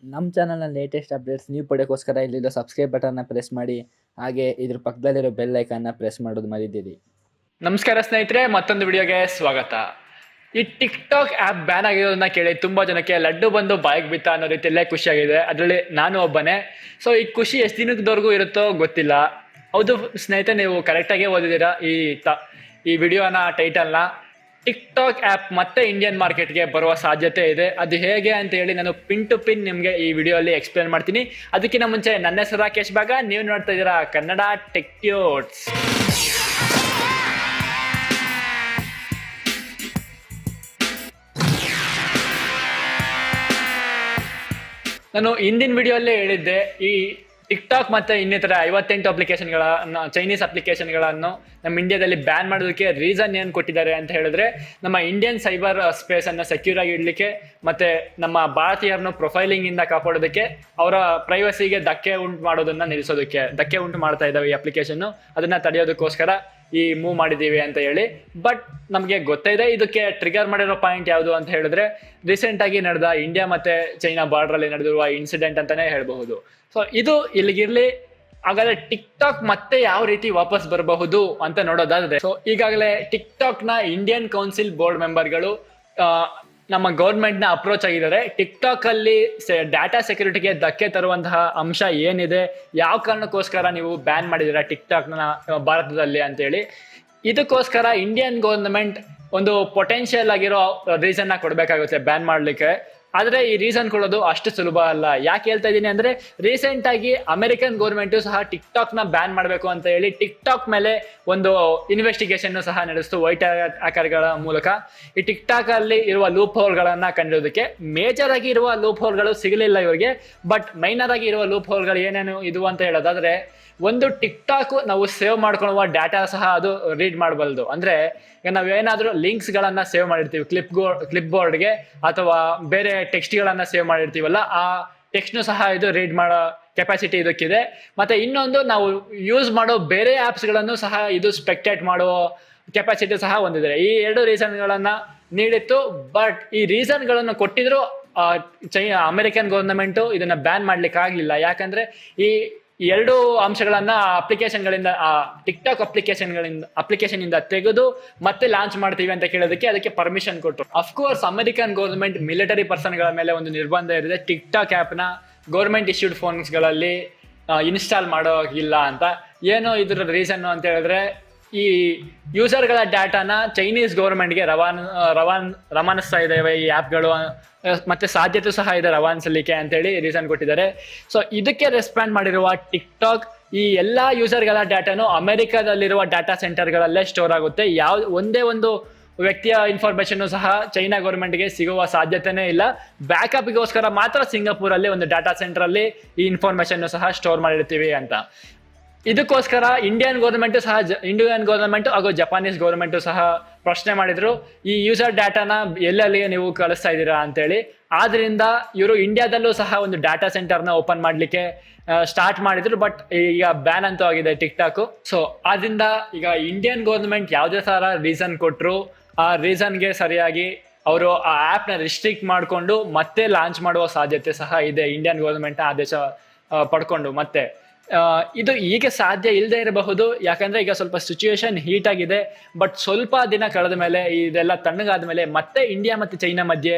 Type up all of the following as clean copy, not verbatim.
ನಮ್ಮ ಚಾನಲ್ನ latest updates ನೀವು ಪಡೆಯೋಕ್ಕೋಸ್ಕರ ಇಲ್ಲಿರೋ ಸಬ್ಸ್ಕ್ರೈಬ್ ಬಟನ್ನ ಪ್ರೆಸ್ ಮಾಡಿ, ಹಾಗೆ ಇದ್ರ ಪಕ್ಕದಲ್ಲಿರೋ ಬೆಲ್ ಐಕಾನ್ನ ಪ್ರೆಸ್ ಮಾಡೋದು ಮರಿದಿರಿ. ನಮಸ್ಕಾರ ಸ್ನೇಹಿತರೆ, ಮತ್ತೊಂದು ವಿಡಿಯೋಗೆ ಸ್ವಾಗತ. ಈ ಟಿಕ್ ಟಾಕ್ ಆ್ಯಪ್ ಬ್ಯಾನ್ ಆಗಿರೋದನ್ನ ಕೇಳಿ ತುಂಬಾ ಜನಕ್ಕೆ ಲಡ್ಡು ಬಂದು ಬಾಯಿಗೆ ಬಿತ್ತ ಅನ್ನೋ ರೀತಿಯಲ್ಲೇ ಖುಷಿಯಾಗಿದೆ. ಅದರಲ್ಲಿ ನಾನು ಒಬ್ಬನೇ. ಸೊ ಈ ಖುಷಿ ಎಷ್ಟು ದಿನದವರೆಗೂ ಇರುತ್ತೋ ಗೊತ್ತಿಲ್ಲ. ಹೌದು ಸ್ನೇಹಿತರೆ, ನೀವು ಕರೆಕ್ಟಾಗೇ ಓದಿದ್ದೀರಾ ಈ ವಿಡಿಯೋನ ಟೈಟಲ್ನ. ಟಿಕ್ ಟಾಕ್ ಆ್ಯಪ್ ಮತ್ತೆ ಇಂಡಿಯನ್ ಮಾರ್ಕೆಟ್ಗೆ ಬರುವ ಸಾಧ್ಯತೆ ಇದೆ. ಅದು ಹೇಗೆ ಅಂತ ಹೇಳಿ ನಾನು ಪಿನ್ ಟು ಪಿನ್ ನಿಮಗೆ ಈ ವಿಡಿಯೋಲ್ಲಿ ಎಕ್ಸ್ಪ್ಲೇನ್ ಮಾಡ್ತೀನಿ. ಅದಕ್ಕಿಂತ ಮುಂಚೆ ನನ್ನ ಹೆಸರು ರಾಕೇಶ್ ಭಾಗ, ನೀವು ನೋಡ್ತಾ ಇದ್ದೀರಾ ಕನ್ನಡ ಟೆಕ್ ಟ್ಯೂಟ್ಸ್. ನಾನು ಹಿಂದಿನ ವಿಡಿಯೋಲ್ಲೇ ಹೇಳಿದ್ದೆ, ಈ ಟಿಕ್ ಟಾಕ್ ಮತ್ತೆ ಇನ್ನಿತರ 58 ಅಪ್ಲಿಕೇಶನ್ಗಳನ್ನ, ಚೈನೀಸ್ ಅಪ್ಲಿಕೇಶನ್ಗಳನ್ನು ನಮ್ಮ ಇಂಡಿಯಾದಲ್ಲಿ ಬ್ಯಾನ್ ಮಾಡೋದಕ್ಕೆ ರೀಸನ್ ಏನು ಕೊಟ್ಟಿದ್ದಾರೆ ಅಂತ ಹೇಳಿದ್ರೆ, ನಮ್ಮ ಇಂಡಿಯನ್ ಸೈಬರ್ ಸ್ಪೇಸ್ ಅನ್ನು ಸೆಕ್ಯೂರ್ ಆಗಿ ಇಡಲಿಕ್ಕೆ, ಮತ್ತೆ ನಮ್ಮ ಭಾರತೀಯರನ್ನು ಪ್ರೊಫೈಲಿಂಗ್ ಇಂದ ಕಾಪಾಡೋದಕ್ಕೆ, ಅವರ ಪ್ರೈವಸಿಗೆ ಧಕ್ಕೆ ಉಂಟು ಮಾಡೋದನ್ನ ನಿಲ್ಲಿಸೋದಕ್ಕೆ. ಧಕ್ಕೆ ಉಂಟು ಮಾಡ್ತಾ ಇದ್ದಾವೆ ಈ ಅಪ್ಲಿಕೇಶನ್, ಅದನ್ನ ತಡೆಯೋದಕ್ಕೋಸ್ಕರ ಈ ಮೂವ್ ಮಾಡಿದ್ದೀವಿ ಅಂತ ಹೇಳಿ. ಬಟ್ ನಮಗೆ ಗೊತ್ತಿದೆ ಇದಕ್ಕೆ ಟ್ರಿಗರ್ ಮಾಡಿರೋ ಪಾಯಿಂಟ್ ಯಾವುದು ಅಂತ ಹೇಳಿದ್ರೆ, ರೀಸೆಂಟ್ ಆಗಿ ನಡೆದ ಇಂಡಿಯಾ ಮತ್ತೆ ಚೈನಾ ಬಾರ್ಡರ್ ಅಲ್ಲಿ ನಡೆದಿರುವ ಇನ್ಸಿಡೆಂಟ್ ಅಂತಾನೆ ಹೇಳಬಹುದು. ಸೊ ಇದು ಇಲ್ಲಿಗಿರ್ಲಿ. ಹಾಗಾದ್ರೆ ಟಿಕ್ ಟಾಕ್ ಮತ್ತೆ ಯಾವ ರೀತಿ ವಾಪಸ್ ಬರಬಹುದು ಅಂತ ನೋಡೋದಾದ್ರೆ, ಸೊ ಈಗಾಗಲೇ ಟಿಕ್ ಟಾಕ್ ನ ಇಂಡಿಯನ್ ಕೌನ್ಸಿಲ್ ಬೋರ್ಡ್ ಮೆಂಬರ್ಗಳು ನಮ್ಮ ಗೌರ್ಮೆಂಟ್ ನ ಅಪ್ರೋಚ್ ಆಗಿದ್ದಾರೆ. ಟಿಕ್ ಟಾಕ್ ಅಲ್ಲಿ ಡಾಟಾ ಸೆಕ್ಯೂರಿಟಿಗೆ ಧಕ್ಕೆ ತರುವಂತಹ ಅಂಶ ಏನಿದೆ, ಯಾವ ಕಾರಣಕ್ಕೋಸ್ಕರ ನೀವು ಬ್ಯಾನ್ ಮಾಡಿದ್ದೀರಾ ಟಿಕ್ ಟಾಕ್ ನ ಭಾರತದಲ್ಲಿ ಅಂತೇಳಿ, ಇದಕ್ಕೋಸ್ಕರ ಇಂಡಿಯನ್ ಗೌರ್ಮೆಂಟ್ ಒಂದು ಪೊಟೆನ್ಷಿಯಲ್ ಆಗಿರೋ ರೀಸನ್ ನ ಕೊಡ್ಬೇಕಾಗುತ್ತೆ ಬ್ಯಾನ್ ಮಾಡ್ಲಿಕ್ಕೆ. ಆದ್ರೆ ಈ ರೀಸನ್ ಕೊಡೋದು ಅಷ್ಟು ಸುಲಭ ಅಲ್ಲ. ಯಾಕೆ ಹೇಳ್ತಾ ಇದ್ದೀನಿ ಅಂದ್ರೆ, ರೀಸೆಂಟ್ ಆಗಿ ಅಮೆರಿಕನ್ ಗೌರ್ಮೆಂಟ್ ಸಹ ಟಿಕ್ ಟಾಕ್ ನ ಬ್ಯಾನ್ ಮಾಡಬೇಕು ಅಂತ ಹೇಳಿ ಟಿಕ್ ಟಾಕ್ ಮೇಲೆ ಒಂದು ಇನ್ವೆಸ್ಟಿಗೇಷನ್ ಸಹ ನಡೆಸ್ತು ವೈಟ್ ಹ್ಯಾಕರ್ಗಳ ಮೂಲಕ. ಈ ಟಿಕ್ ಟಾಕ್ ಅಲ್ಲಿ ಇರುವ ಲೂಪ್ ಹೋಲ್ಗಳನ್ನ ಕಂಡಿರೋದಕ್ಕೆ. ಮೇಜರ್ ಆಗಿ ಇರುವ ಲೂಪ್ ಹೋಲ್ಗಳು ಸಿಗಲಿಲ್ಲ ಇವರಿಗೆ, ಬಟ್ ಮೈನರ್ ಆಗಿ ಇರುವ ಲೂಪ್ ಹೋಲ್ಗಳು ಏನೇನು ಇದು ಅಂತ ಹೇಳೋದಾದ್ರೆ, ಒಂದು ಟಿಕ್ ಟಾಕ್ ನಾವು ಸೇವ್ ಮಾಡ್ಕೊಳ್ಳುವ ಡಾಟಾ ಸಹ ಅದು ರೀಡ್ ಮಾಡಬಲ್ದು. ಅಂದ್ರೆ ಈಗ ನಾವೇನಾದ್ರೂ ಲಿಂಕ್ಸ್ ಗಳನ್ನ ಸೇವ್ ಮಾಡಿರ್ತೀವಿ ಕ್ಲಿಪ್ ಬೋರ್ಡ್ಗೆ, ಅಥವಾ ಬೇರೆ ಟೆಕ್ಸ್ಟ್ ಗಳನ್ನ ಸೇವ್ ಮಾಡಿರ್ತೀವಲ್ಲ, ಆ ಟೆಕ್ಸ್ಟ್ ಸಹ ಇದು ರೀಡ್ ಮಾಡೋ ಕೆಪಾಸಿಟಿ ಇದಕ್ಕಿದೆ. ಮತ್ತೆ ಇನ್ನೊಂದು, ನಾವು ಯೂಸ್ ಮಾಡೋ ಬೇರೆ ಆಪ್ಸ್ ಗಳನ್ನು ಸಹ ಇದು ಸ್ಪೆಕ್ಟೇಟ್ ಮಾಡೋ ಕೆಪಾಸಿಟಿ ಸಹ ಹೊಂದಿದೆ. ಈ ಎರಡು ರೀಸನ್ ಗಳನ್ನ ನೀಡಿತ್ತು. ಬಟ್ ಈ ರೀಸನ್ ಗಳನ್ನು ಕೊಟ್ಟಿದ್ರು ಅಮೆರಿಕನ್ ಗವರ್ನಮೆಂಟ್ ಇದನ್ನ ಬ್ಯಾನ್ ಮಾಡ್ಲಿಕ್ಕೆ ಆಗ್ಲಿಲ್ಲ. ಯಾಕಂದ್ರೆ ಈ ಎರಡು ಅಂಶಗಳನ್ನ ಅಪ್ಲಿಕೇಶನ್ಗಳಿಂದ, ಟಿಕ್ ಟಾಕ್ ಅಪ್ಲಿಕೇಶನ್ ಇಂದ ತೆಗೆದು ಮತ್ತೆ ಲಾಂಚ್ ಮಾಡ್ತೀವಿ ಅಂತ ಕೇಳೋದಕ್ಕೆ ಅದಕ್ಕೆ ಪರ್ಮಿಷನ್ ಕೊಟ್ಟರು. Of course American government military person ಗಳ ಮೇಲೆ ಒಂದು ನಿರ್ಬಂಧ ಇರಿದೆ, ಟಿಕ್ ಟಾಕ್ ಆಪ್ ನ ಗೌರ್ಮೆಂಟ್ ಇಶ್ಯೂಡ್ ಫೋನ್ಸ್ ಗಳಲ್ಲಿ ಇನ್ಸ್ಟಾಲ್ ಮಾಡೋಗಿಲ್ಲ ಅಂತ. ಏನು ಇದ್ರ ರೀಸನ್ ಅಂತ ಹೇಳಿದ್ರೆ, ಈ ಯೂಸರ್ಗಳ ಡಾಟಾನ ಚೈನೀಸ್ ಗೌರ್ಮೆಂಟ್ಗೆ ರವಾನಿಸ್ತಾ ಇದ್ದಾವೆ ಈ ಆ್ಯಪ್ಗಳು, ಮತ್ತೆ ಸಾಧ್ಯತೆ ಸಹ ಇದೆ ರವಾನಿಸಲಿಕ್ಕೆ ಅಂತೇಳಿ ರೀಸನ್ ಕೊಟ್ಟಿದ್ದಾರೆ. ಸೊ ಇದಕ್ಕೆ ರೆಸ್ಪಾಂಡ್ ಮಾಡಿರುವ ಟಿಕ್ ಟಾಕ್, ಈ ಎಲ್ಲಾ ಯೂಸರ್ಗಳ ಡಾಟಾನು ಅಮೆರಿಕಾದಲ್ಲಿರುವ ಡಾಟಾ ಸೆಂಟರ್ಗಳಲ್ಲೇ ಸ್ಟೋರ್ ಆಗುತ್ತೆ. ಒಂದೇ ಒಂದು ವ್ಯಕ್ತಿಯ ಇನ್ಫಾರ್ಮೇಶನ್ ಸಹ ಚೈನಾ ಗೌರ್ಮೆಂಟ್ಗೆ ಸಿಗುವ ಸಾಧ್ಯತೆನೇ ಇಲ್ಲ. ಬ್ಯಾಕಪ್ಗೋಸ್ಕರ ಮಾತ್ರ ಸಿಂಗಾಪುರಲ್ಲಿ ಒಂದು ಡಾಟಾ ಸೆಂಟರ್ ಅಲ್ಲಿ ಈ ಇನ್ಫಾರ್ಮೇಶನ್ ಸಹ ಸ್ಟೋರ್ ಮಾಡಿರ್ತೀವಿ ಅಂತ. ಇದಕ್ಕೋಸ್ಕರ ಇಂಡಿಯನ್ ಗೌರ್ಮೆಂಟ್ ಹಾಗೂ ಜಪಾನೀಸ್ ಗೌರ್ಮೆಂಟ್ ಸಹ ಪ್ರಶ್ನೆ ಮಾಡಿದ್ರು, ಈ ಯೂಸರ್ ಡಾಟಾನ ಎಲ್ಲೆಲ್ಲಿ ನೀವು ಕಳಿಸ್ತಾ ಇದ್ದೀರಾ ಅಂತೇಳಿ. ಆದ್ರಿಂದ ಇವರು ಇಂಡಿಯಾದಲ್ಲೂ ಸಹ ಒಂದು ಡಾಟಾ ಸೆಂಟರ್ನ ಓಪನ್ ಮಾಡ್ಲಿಕ್ಕೆ ಸ್ಟಾರ್ಟ್ ಮಾಡಿದ್ರು. ಬಟ್ ಈಗ ಬ್ಯಾನ್ ಅಂತೂ ಆಗಿದೆ ಟಿಕ್ ಟಾಕ್. ಸೊ ಆದ್ರಿಂದ ಈಗ ಇಂಡಿಯನ್ ಗೌರ್ಮೆಂಟ್ ಯಾವುದೇ ತರ ರೀಸನ್ ಕೊಟ್ಟರು, ಆ ರೀಸನ್ಗೆ ಸರಿಯಾಗಿ ಅವರು ಆ ಆ್ಯಪ್ ನ ರಿಸ್ಟ್ರಿಕ್ಟ್ ಮಾಡಿಕೊಂಡು ಮತ್ತೆ ಲಾಂಚ್ ಮಾಡುವ ಸಾಧ್ಯತೆ ಸಹ ಇದೆ, ಇಂಡಿಯನ್ ಗೌರ್ಮೆಂಟ್ ಆದೇಶ ಪಡ್ಕೊಂಡು. ಮತ್ತೆ ಇದು ಈಗ ಸಾಧ್ಯ ಇಲ್ಲದೆ ಇರಬಹುದು, ಯಾಕಂದ್ರೆ ಈಗ ಸ್ವಲ್ಪ ಸಿಚುವೇಶನ್ ಹೀಟ್ ಆಗಿದೆ. ಬಟ್ ಸ್ವಲ್ಪ ದಿನ ಕಳೆದ ಮೇಲೆ, ಇದೆಲ್ಲ ತಣ್ಣಗಾದ ಮೇಲೆ, ಮತ್ತೆ ಇಂಡಿಯಾ ಮತ್ತೆ ಚೈನಾ ಮಧ್ಯೆ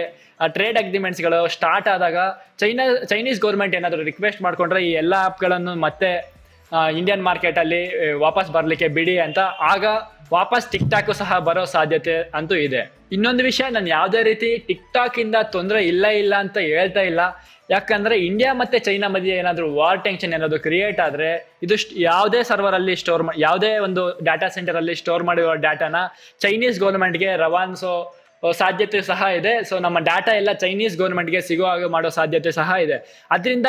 ಟ್ರೇಡ್ ಅಗ್ರಿಮೆಂಟ್ಸ್ಗಳು ಸ್ಟಾರ್ಟ್ ಆದಾಗ, ಚೈನೀಸ್ ಗೌರ್ಮೆಂಟ್ ಏನಾದರೂ ರಿಕ್ವೆಸ್ಟ್ ಮಾಡ್ಕೊಂಡ್ರೆ ಈ ಎಲ್ಲ ಆ್ಯಪ್ಗಳನ್ನು ಮತ್ತೆ ಇಂಡಿಯನ್ ಮಾರ್ಕೆಟ್ ಅಲ್ಲಿ ವಾಪಸ್ ಬರ್ಲಿಕ್ಕೆ ಬಿಡಿ ಅಂತ, ಆಗ ವಾಪಸ್ ಟಿಕ್ ಟಾಕ್ ಸಹ ಬರೋ ಸಾಧ್ಯತೆ ಅಂತೂ ಇದೆ. ಇನ್ನೊಂದು ವಿಷಯ, ನಾನು ಯಾವುದೇ ರೀತಿ ಟಿಕ್ ಟಾಕ್ ಇಂದ ತೊಂದರೆ ಇಲ್ಲ ಅಂತ ಹೇಳ್ತಾ ಇಲ್ಲ. ಯಾಕಂದ್ರೆ ಇಂಡಿಯಾ ಮತ್ತೆ ಚೈನಾ ಮಧ್ಯೆ ಏನಾದ್ರು ವಾರ್ ಟೆನ್ಷನ್ ಏನಾದ್ರು ಕ್ರಿಯೇಟ್ ಆದ್ರೆ, ಇದು ಯಾವುದೇ ಸರ್ವರ್ ಅಲ್ಲಿ ಯಾವುದೇ ಒಂದು ಡಾಟಾ ಸೆಂಟರ್ ಅಲ್ಲಿ ಸ್ಟೋರ್ ಮಾಡಿರೋ ಡಾಟಾನ ಚೈನೀಸ್ ಗೌರ್ಮೆಂಟ್ಗೆ ರವಾನಿಸೋ ಸಾಧ್ಯತೆ ಸಹ ಇದೆ. ಸೊ ನಮ್ಮ ಡಾಟಾ ಎಲ್ಲ ಚೈನೀಸ್ ಗೌರ್ಮೆಂಟ್ಗೆ ಸಿಗೋ ಹಾಗೆ ಮಾಡೋ ಸಾಧ್ಯತೆ ಸಹ ಇದೆ. ಅದರಿಂದ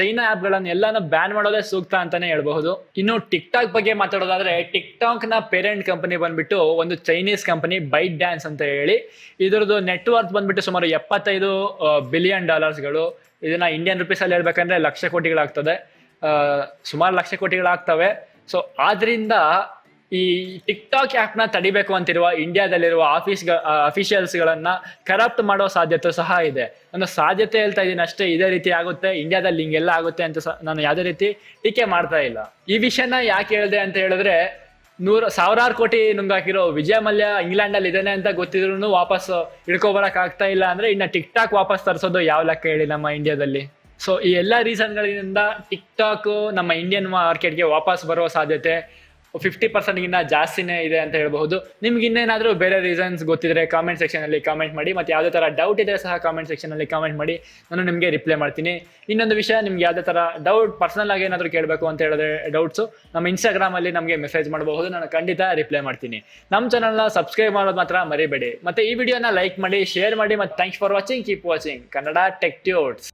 ಚೈನಾ ಆ್ಯಪ್ಗಳನ್ನು ಎಲ್ಲಾನು ಬ್ಯಾನ್ ಮಾಡೋದೇ ಸೂಕ್ತ ಅಂತಾನೆ ಹೇಳ್ಬಹುದು. ಇನ್ನು ಟಿಕ್ ಟಾಕ್ ಬಗ್ಗೆ ಮಾತಾಡೋದಾದ್ರೆ, ಟಿಕ್ ಟಾಕ್ ನ ಪೇರೆಂಟ್ ಕಂಪನಿ ಬಂದ್ಬಿಟ್ಟು ಒಂದು ಚೈನೀಸ್ ಕಂಪನಿ ಬೈಟ್ ಡ್ಯಾನ್ಸ್ ಅಂತ ಹೇಳಿ. ಇದ್ರದ್ದು ನೆಟ್ವರ್ತ್ ಬಂದ್ಬಿಟ್ಟು ಸುಮಾರು $75 ಬಿಲಿಯನ್. ಇದನ್ನ ಇಂಡಿಯನ್ ರುಪೀಸ್ ಅಲ್ಲಿ ಹೇಳ್ಬೇಕಂದ್ರೆ ಲಕ್ಷ ಕೋಟಿಗಳಾಗ್ತದೆ, ಸುಮಾರು ಲಕ್ಷ ಕೋಟಿಗಳಾಗ್ತವೆ. ಸೊ ಆದ್ರಿಂದ ಈ ಟಿಕ್ ಟಾಕ್ ಆ್ಯಪ್ನ ತಡಿಬೇಕು ಅಂತಿರುವ ಇಂಡಿಯಾದಲ್ಲಿರುವ ಅಫಿಷಿಯಲ್ಸ್ಗಳನ್ನ ಕರಪ್ಟ್ ಮಾಡೋ ಸಾಧ್ಯತೆ ಸಹ ಇದೆ. ನಾನು ಸಾಧ್ಯತೆ ಹೇಳ್ತಾ ಇದ್ದೀನಿ ಅಷ್ಟೇ, ಇದೇ ರೀತಿ ಆಗುತ್ತೆ ಇಂಡಿಯಾದಲ್ಲಿ, ಹಿಂಗೆಲ್ಲ ಆಗುತ್ತೆ ಅಂತ ನಾನು ಯಾವುದೇ ರೀತಿ ಟೀಕೆ ಮಾಡ್ತಾ ಇಲ್ಲ. ಈ ವಿಷಯನ ಯಾಕೆ ಹೇಳಿದೆ ಅಂತ ಹೇಳಿದ್ರೆ, ಸಾವಿರಾರು ಕೋಟಿ ನುಂಗಾಕಿರೋ ವಿಜಯ ಮಲ್ಯ ಇಂಗ್ಲೆಂಡ್ ಅಲ್ಲಿ ಇದೇನೆ ಅಂತ ಗೊತ್ತಿದ್ರು ವಾಪಸ್ ಹಿಡ್ಕೊಬರಕ್ ಆಗ್ತಾ ಇಲ್ಲ ಅಂದ್ರೆ ಇನ್ನ ಟಿಕ್ ಟಾಕ್ ವಾಪಸ್ ತರಿಸೋದು ಯಾವ ಲೆಕ್ಕ ಹೇಳಿ ನಮ್ಮ ಇಂಡಿಯಾದಲ್ಲಿ. ಸೊ ಈ ಎಲ್ಲಾ ರೀಸನ್ಗಳಿಂದ ಟಿಕ್ ಟಾಕ್ ನಮ್ಮ ಇಂಡಿಯನ್ ಮಾರ್ಕೆಟ್ಗೆ ವಾಪಸ್ ಬರೋ ಸಾಧ್ಯತೆ 50%ಗಿನ್ನ ಜಾಸ್ತಿನೇ ಇದೆ ಅಂತ ಹೇಳ್ಬಹುದು. ನಿಮ್ಗೆ ಇನ್ನೇನಾದ್ರೂ ಬೇರೆ ರೀಸನ್ಸ್ ಗೊತ್ತಿದ್ರೆ ಕಾಮೆಂಟ್ ಸೆಕ್ಷನ್ ಅಲ್ಲಿ ಕಾಮೆಂಟ್ ಮಾಡಿ, ಮತ್ತೆ ಯಾವುದೇ ತರ ಡೌಟ್ ಇದ್ರೆ ಸಹ ಕಾಮೆಂಟ್ ಸೆಕ್ಷನ್ ಅಲ್ಲಿ ಕಾಮೆಂಟ್ ಮಾಡಿ, ನಾನು ನಿಮಗೆ ರಿಪ್ಲೈ ಮಾಡ್ತೀನಿ. ಇನ್ನೊಂದು ವಿಷಯ, ನಿಮ್ಗೆ ಯಾವುದೇ ತರ ಡೌಟ್ ಪರ್ಸನಲ್ ಆಗಿ ಏನಾದ್ರು ಕೇಳಬೇಕು ಅಂತ ಹೇಳಿದ್ರೆ ಡೌಟ್ಸು ನಮ್ಮ ಇನ್ಸ್ಟಾಗ್ರಾಮ್ ಅಲ್ಲಿ ನಮಗೆ ಮೆಸೇಜ್ ಮಾಡಬಹುದು, ನಾನು ಖಂಡಿತ ರಿಪ್ಲೈ ಮಾಡ್ತೀನಿ. ನಮ್ಮ ಚಾನಲ್ನ ಸಬ್ಸ್ಕ್ರೈಬ್ ಮಾಡೋದು ಮಾತ್ರ ಮರಿಬೇಡಿ. ಮತ್ತೆ ಈ ವಿಡಿಯೋನ ಲೈಕ್ ಮಾಡಿ, ಶೇರ್ ಮಾಡಿ, ಮತ್ತೆ thanks for watching. Keep watching Kannada tech ಟ್ಯೂಟ್ಸ್.